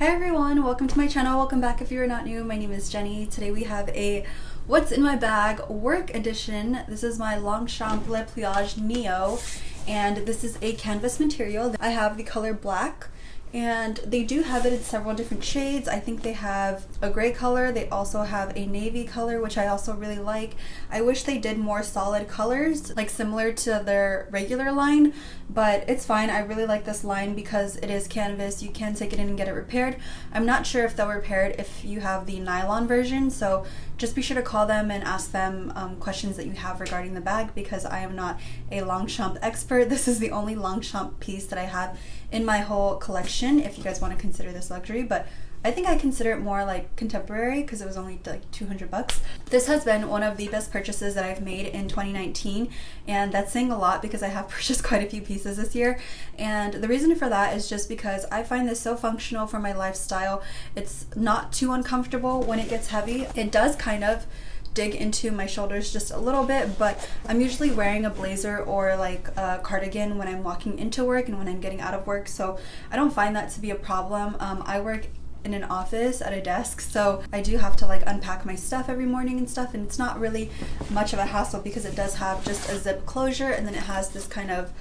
Hi everyone, welcome to my channel. Welcome back if you're not new. My name is Jenny. Today we have a What's in My Bag work edition. This is my Longchamp Pliage Neo, and this is a canvas material. I have the color black, and they do have it in several different shades. I think they have a gray color. They also have a navy color, which I also really like. I wish they did more solid colors, like similar to their regular line, but it's fine. I really like this line because it is canvas. You can take it in and get it repaired. I'm not sure if they'll repair it if you have the nylon version, so just be sure to call them and ask them questions that you have regarding the bag, because I am not a Longchamp expert. This is the only Longchamp piece that I have in my whole collection, if you guys want to consider this luxury, but I think I consider it more like contemporary because it was only like 200 bucks. This has been one of the best purchases that I've made in 2019, and that's saying a lot because I have purchased quite a few pieces this year. And the reason for that is just because I find this so functional for my lifestyle. It's not too uncomfortable when it gets heavy. It does kind of dig into my shoulders just a little bit, but I'm usually wearing a blazer or like a cardigan when I'm walking into work and when I'm getting out of work, so I don't find that to be a problem. I work in an office at a desk, so I do have to like unpack my stuff every morning and stuff, and it's not really much of a hassle because it does have just a zip closure, and then it has this kind of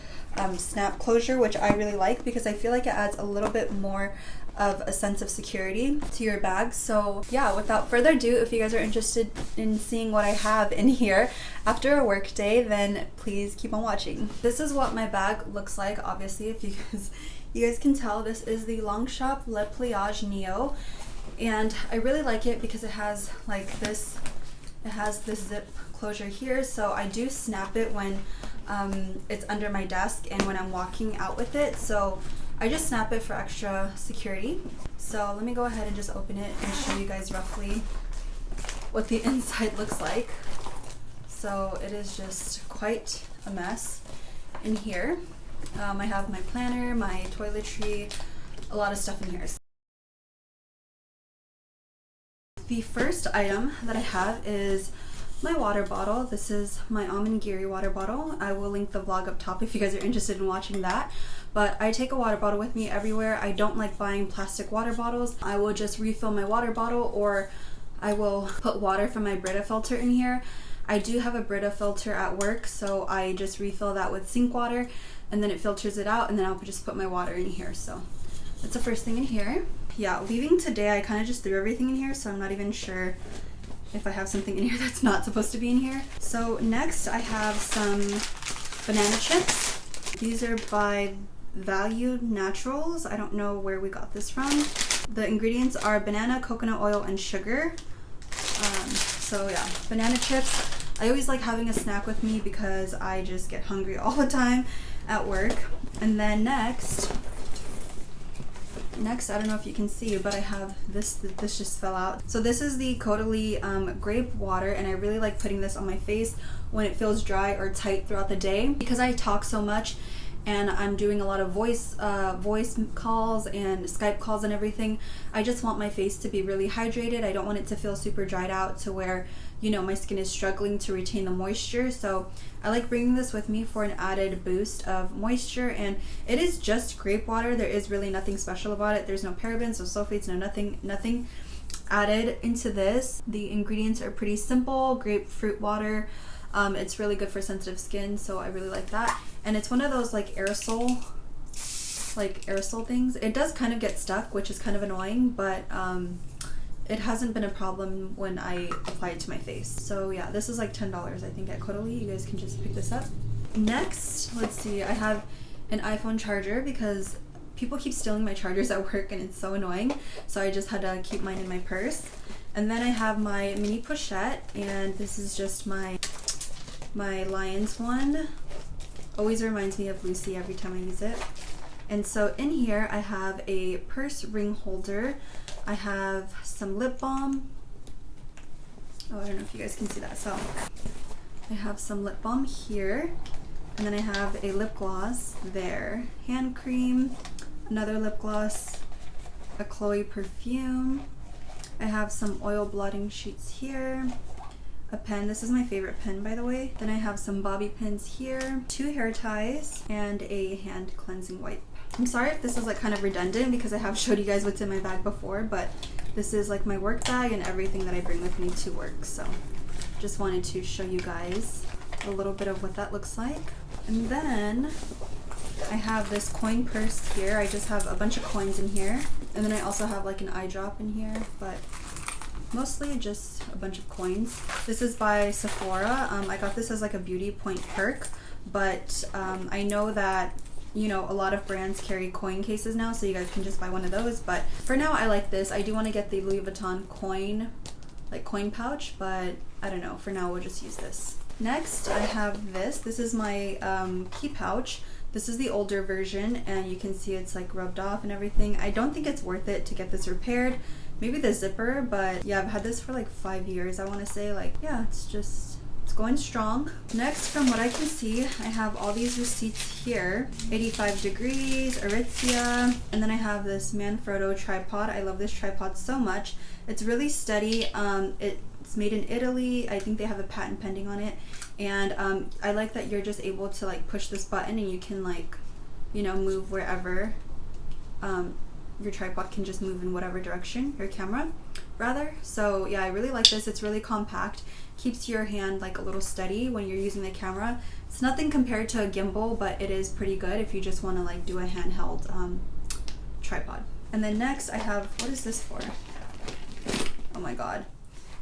snap closure, which I really like because I feel like it adds a little bit more of a sense of security to your bag. So yeah, without further ado, if you guys are interested in seeing what I have in here after a work day, then please keep on watching. This is what my bag looks like. Obviously, if you guys can tell, this is the Longchamp Le Pliage Neo, and I really like it because it has like this, it has this zip closure here, so I do snap it when it's under my desk and when I'm walking out with it, so I just snap it for extra security. So let me go ahead and just open it and show you guys roughly what the inside looks like. So it is just quite a mess in here. I have my planner, my toiletry, a lot of stuff in here. The first item that I have is my water bottle. This is my Giri water bottle. I will link the vlog up top if you guys are interested in watching that. But I take a water bottle with me everywhere. I don't like buying plastic water bottles. I will just refill my water bottle, or I will put water from my Brita filter in here. I do have a Brita filter at work, so I just refill that with sink water, and then it filters it out, and then I'll just put my water in here. So that's the first thing in here. Yeah, leaving today, I kind of just threw everything in here, so I'm not even sure if I have something in here that's not supposed to be in here. So next I have some banana chips. These are by Value Naturals. I don't know where we got this from. The ingredients are banana, coconut oil, and sugar. So yeah, banana chips. I always like having a snack with me because I just get hungry all the time at work. And then next, I don't know if you can see, but I have this just fell out. So this is the Caudalie grape water, and I really like putting this on my face when it feels dry or tight throughout the day, because I talk so much and I'm doing a lot of voice calls and Skype calls and everything. I just want my face to be really hydrated. I don't want it to feel super dried out to where, you know, my skin is struggling to retain the moisture. So I like bringing this with me for an added boost of moisture, and it is just grape water. There is really nothing special about it. There's no parabens, no sulfates, no nothing added into this. The ingredients are pretty simple. Grapefruit water. It's really good for sensitive skin, so I really like that. And it's one of those like aerosol things. It does kind of get stuck, which is kind of annoying, but it hasn't been a problem when I apply it to my face. So yeah, this is like $10 I think at Caudalie. You guys can just pick this up. Next, let's see, I have an iPhone charger because people keep stealing my chargers at work and it's so annoying. So I just had to keep mine in my purse. And then I have my mini pochette, and this is just my Lions one. Always reminds me of Lucy every time I use it. And so in here I have a purse ring holder. I have some lip balm. Oh, I don't know if you guys can see that. So I have some lip balm here, and then I have a lip gloss there, hand cream, another lip gloss, a Chloe perfume. I have some oil blotting sheets here, a pen. This is my favorite pen, by the way. Then I have some bobby pins here, 2 hair ties, and a hand cleansing wipe. I'm sorry if this is like kind of redundant because I have showed you guys what's in my bag before, but this is like my work bag and everything that I bring with me to work. So just wanted to show you guys a little bit of what that looks like. And then I have this coin purse here. I just have a bunch of coins in here. And then I also have like an eye drop in here, but mostly just a bunch of coins. This is by Sephora. I got this as like a beauty point perk, but I know that, you know, a lot of brands carry coin cases now, so you guys can just buy one of those. But for now, I like this. I do want to get the Louis Vuitton coin pouch, but I don't know. For now, we'll just use this. Next, I have this. This is my key pouch. This is the older version, and you can see it's like rubbed off and everything. I don't think it's worth it to get this repaired. Maybe the zipper, but yeah, I've had this for like 5 years, I want to say. Like, yeah, it's going strong. Next, from what I can see, I have all these receipts here. 85 degrees, Aritzia, and then I have this Manfrotto tripod. I love this tripod so much. It's really steady. It's made in Italy. I think they have a patent pending on it. And I like that you're just able to like push this button and you can like, you know, move wherever. Your tripod can just move in whatever direction, your camera rather. So yeah, I really like this. It's really compact, keeps your hand like a little steady when you're using the camera. It's nothing compared to a gimbal, but it is pretty good if you just want to like do a handheld tripod. And then next I have, what is this for? Oh my god.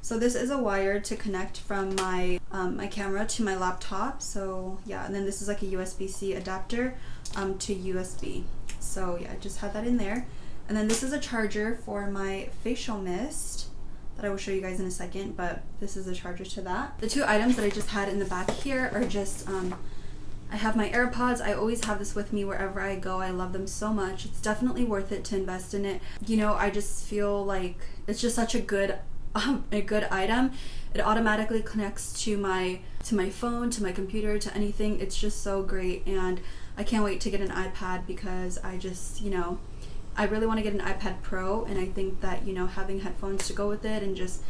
So this is a wire to connect from my my camera to my laptop. So yeah, and then this is like a USB-C adapter to USB. So yeah, I just had that in there. And then this is a charger for my facial mist that I will show you guys in a second, but this is a charger to that. The 2 items that I just had in the back here are just, I have my AirPods. I always have this with me wherever I go. I love them so much. It's definitely worth it to invest in it. You know, I just feel like it's just such a good item. It automatically connects to my phone, to my computer, to anything. It's just so great, and I can't wait to get an iPad because I just, you know, I really want to get an iPad Pro, and I think that, you know, having headphones to go with it and just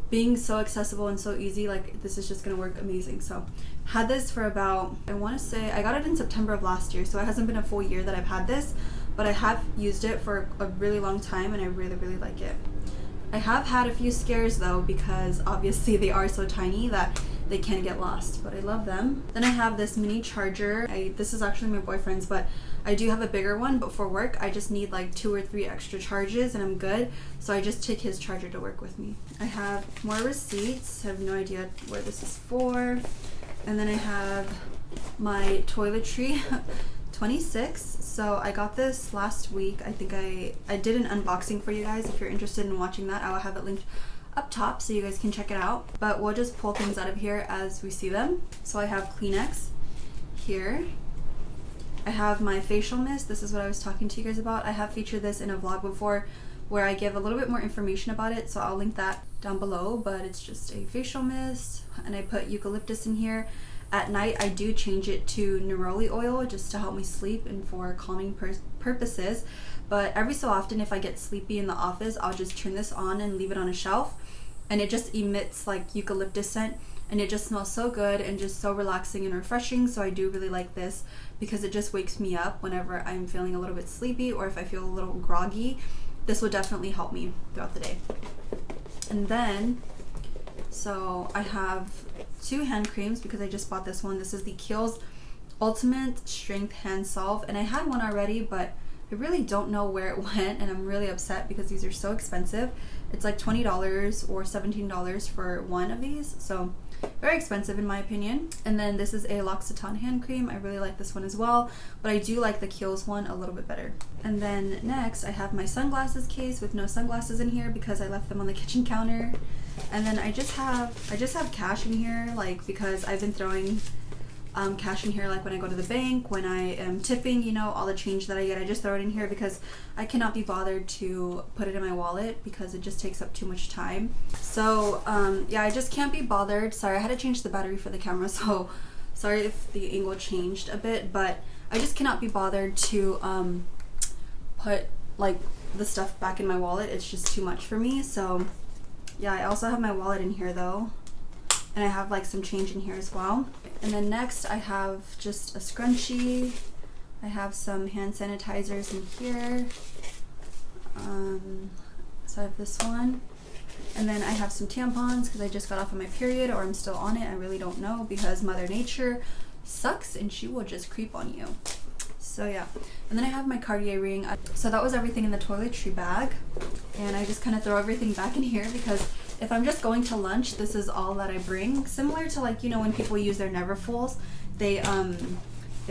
being so accessible and so easy, like this is just gonna work amazing. So had this for about, I want to say I got it in September of last year, so it hasn't been a full year that I've had this, but I have used it for a really long time and I really like it. I have had a few scares though, because obviously they are so tiny that they can get lost, but I love them. Then I have this mini charger. This is actually my boyfriend's, but I do have a bigger one, but for work I just need like 2 or 3 extra charges and I'm good. So I just take his charger to work with me. I have more receipts. I have no idea where this is for. And then I have my Toiletries 26. So I got this last week. I think I did an unboxing for you guys. If you're interested in watching that, I will have it linked up top so you guys can check it out. But we'll just pull things out of here as we see them. So I have Kleenex here. I have my facial mist. This is what I was talking to you guys about. I have featured this in a vlog before where I give a little bit more information about it, so I'll link that down below. But it's just a facial mist, and I put eucalyptus in here. At night I do change it to neroli oil just to help me sleep and for calming purposes. But every so often, if I get sleepy in the office, I'll just turn this on and leave it on a shelf, and it just emits like eucalyptus scent, and it just smells so good and just so relaxing and refreshing. So I do really like this because it just wakes me up whenever I'm feeling a little bit sleepy, or if I feel a little groggy. This will definitely help me throughout the day. And then, so I have 2 hand creams because I just bought this one. This is the Kiehl's Ultimate Strength Hand Salve, and I had one already, but I really don't know where it went, and I'm really upset because these are so expensive. It's like $20 or $17 for one of these, so very expensive in my opinion. And then this is a L'Occitane hand cream. I really like this one as well, but I do like the Kiehl's one a little bit better. And then next I have my sunglasses case with no sunglasses in here because I left them on the kitchen counter. And then I just have cash in here, like, because I've been throwing cash in here, like when I go to the bank, when I am tipping, you know, all the change that I get, I just throw it in here because I cannot be bothered to put it in my wallet because it just takes up too much time. So yeah, I just can't be bothered. Sorry, I had to change the battery for the camera, so sorry if the angle changed a bit, but I just cannot be bothered to put like the stuff back in my wallet. It's just too much for me. So yeah, I also have my wallet in here though. And I have like some change in here as well. And then next I have just a scrunchie. I have some hand sanitizers in here. So I have this one. And then I have some tampons because I just got off of my period, or I'm still on it. I really don't know, because Mother Nature sucks and she will just creep on you. So yeah. And then I have my Cartier ring. So that was everything in the toiletry bag. And I just kind of throw everything back in here because if I'm just going to lunch, this is all that I bring. Similar to, like, you know, when people use their Neverfulls, they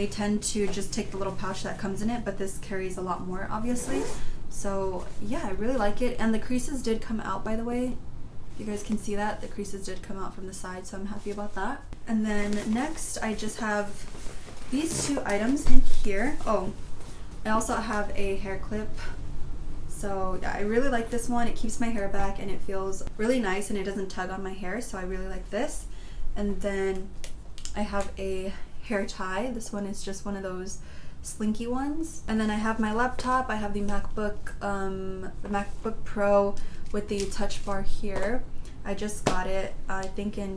tend to just take the little pouch that comes in it, but this carries a lot more, obviously. So yeah, I really like it. And the creases did come out, by the way. You guys can see that the creases did come out from the side, so I'm happy about that. And then next I just have these two items in here. Oh, I also have a hair clip. So yeah, I really like this one. It keeps my hair back and it feels really nice and it doesn't tug on my hair, so I really like this. And then I have a hair tie. This one is just one of those slinky ones. And then I have my laptop. I have the MacBook Pro with the touch bar here. I just got it, I think I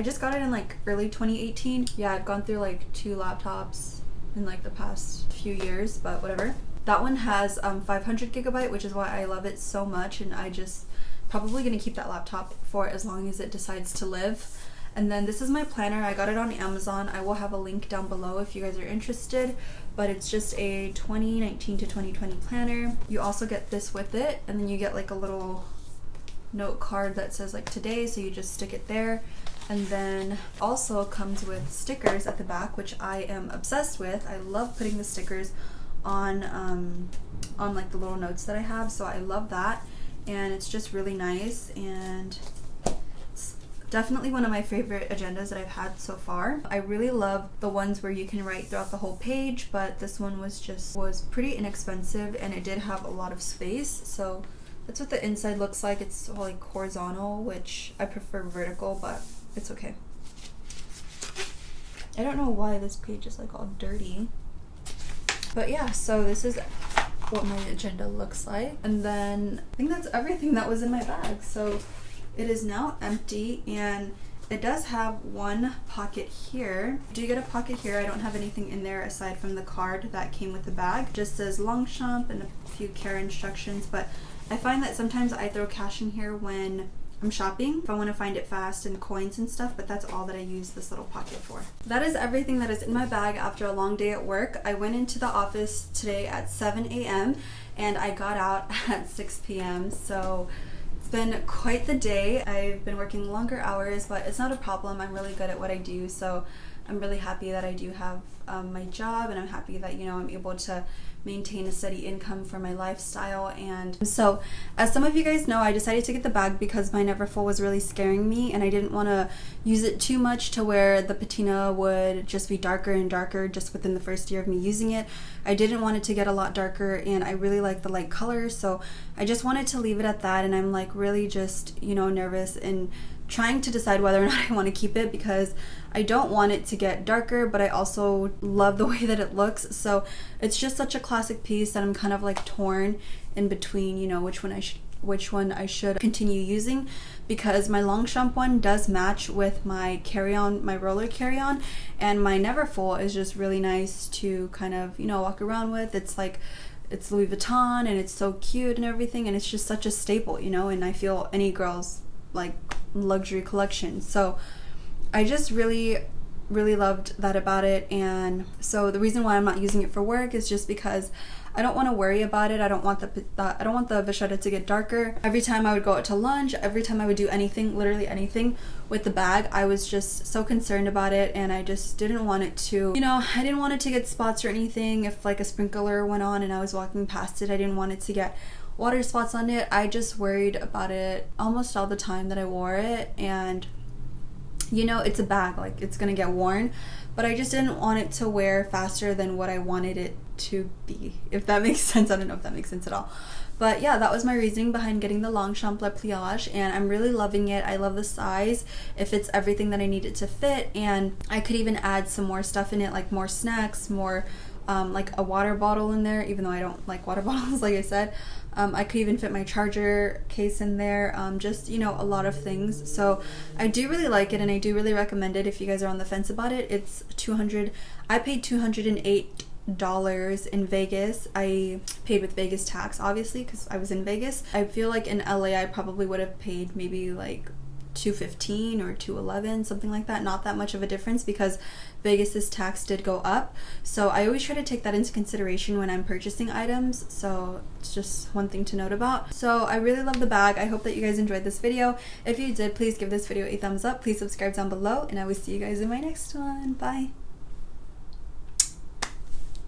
just got it in like early 2018. Yeah, I've gone through like 2 laptops in like the past few years, but whatever. That one has 500 gigabyte, which is why I love it so much, and I just probably gonna keep that laptop for as long as it decides to live. And then this is my planner. I got it on Amazon. I will have a link down below if you guys are interested, but it's just a 2019 to 2020 planner. You also get this with it, and then you get like a little note card that says like today, so you just stick it there. And then also comes with stickers at the back, which I am obsessed with. I love putting the stickers on like the little notes that I have, so I love that, and it's just really nice, and it's definitely one of my favorite agendas that I've had so far. I really love the ones where you can write throughout the whole page, but this one was pretty inexpensive, and it did have a lot of space. So that's what the inside looks like. It's all like horizontal, which I prefer vertical, but it's okay. I don't know why this page is like all dirty. But yeah, so this is what my agenda looks like. And then I think that's everything that was in my bag. So it is now empty, and it does have one pocket here. I do get a pocket here. I don't have anything in there aside from the card that came with the bag. It just says Longchamp and a few care instructions, but I find that sometimes I throw cash in here when I'm shopping if I want to find it fast, and coins and stuff, but that's all that I use this little pocket for. That is everything that is in my bag after a long day at work. I went into the office today at 7 a.m. and I got out at 6 p.m. so it's been quite the day. I've been working longer hours, but it's not a problem. I'm really good at what I do, so I'm really happy that I do have my job, and I'm happy that, you know, I'm able to maintain a steady income for my lifestyle. And so, as some of you guys know, I decided to get the bag because my Neverfull was really scaring me, and I didn't want to use it too much to where the patina would just be darker and darker just within the first year of me using it. I didn't want it to get a lot darker, and I really like the light colors, so I just wanted to leave it at that. And I'm like really just, you know, nervous and trying to decide whether or not I want to keep it, because I don't want it to get darker, but I also love the way that it looks. So it's just such a classic piece that I'm kind of like torn in between, you know, which one I should continue using, because my Longchamp one does match with my carry-on, my roller carry-on, and my Neverfull is just really nice to kind of, you know, walk around with. It's like, it's Louis Vuitton and it's so cute and everything, and it's just such a staple, you know, and I feel any girl's like luxury collection. So I just really loved that about it. And so the reason why I'm not using it for work is just because I don't want to worry about it. I don't want the vachetta to get darker. Every time I would go out to lunch, every time I would do anything, literally anything with the bag, I was just so concerned about it, and I just didn't want it to, you know, I didn't want it to get spots or anything. If like a sprinkler went on and I was walking past it, I didn't want it to get water spots on it. I just worried about it almost all the time that I wore it. And you know, it's a bag, like it's gonna get worn, but I just didn't want it to wear faster than what I wanted it to be, if that makes sense. I don't know if that makes sense at all, but yeah, that was my reasoning behind getting the Longchamp Pliage, and I'm really loving it. I love the size. It fits everything that I need it to fit, and I could even add some more stuff in it, like more snacks, more like a water bottle in there, even though I don't like water bottles, like I said. I could even fit my charger case in there, just, you know, a lot of things. So I do really like it, and I do really recommend it if you guys are on the fence about it. It's I paid $208 in Vegas. I paid with Vegas tax, obviously, because I was in Vegas. I feel like in LA I probably would have paid maybe like $215 or $211, something like that. Not that much of a difference because Vegas's tax did go up. So I always try to take that into consideration when I'm purchasing items. So it's just one thing to note about. So I really love the bag. I hope that you guys enjoyed this video. If you did, please give this video a thumbs up. Please subscribe down below, and I will see you guys in my next one. Bye.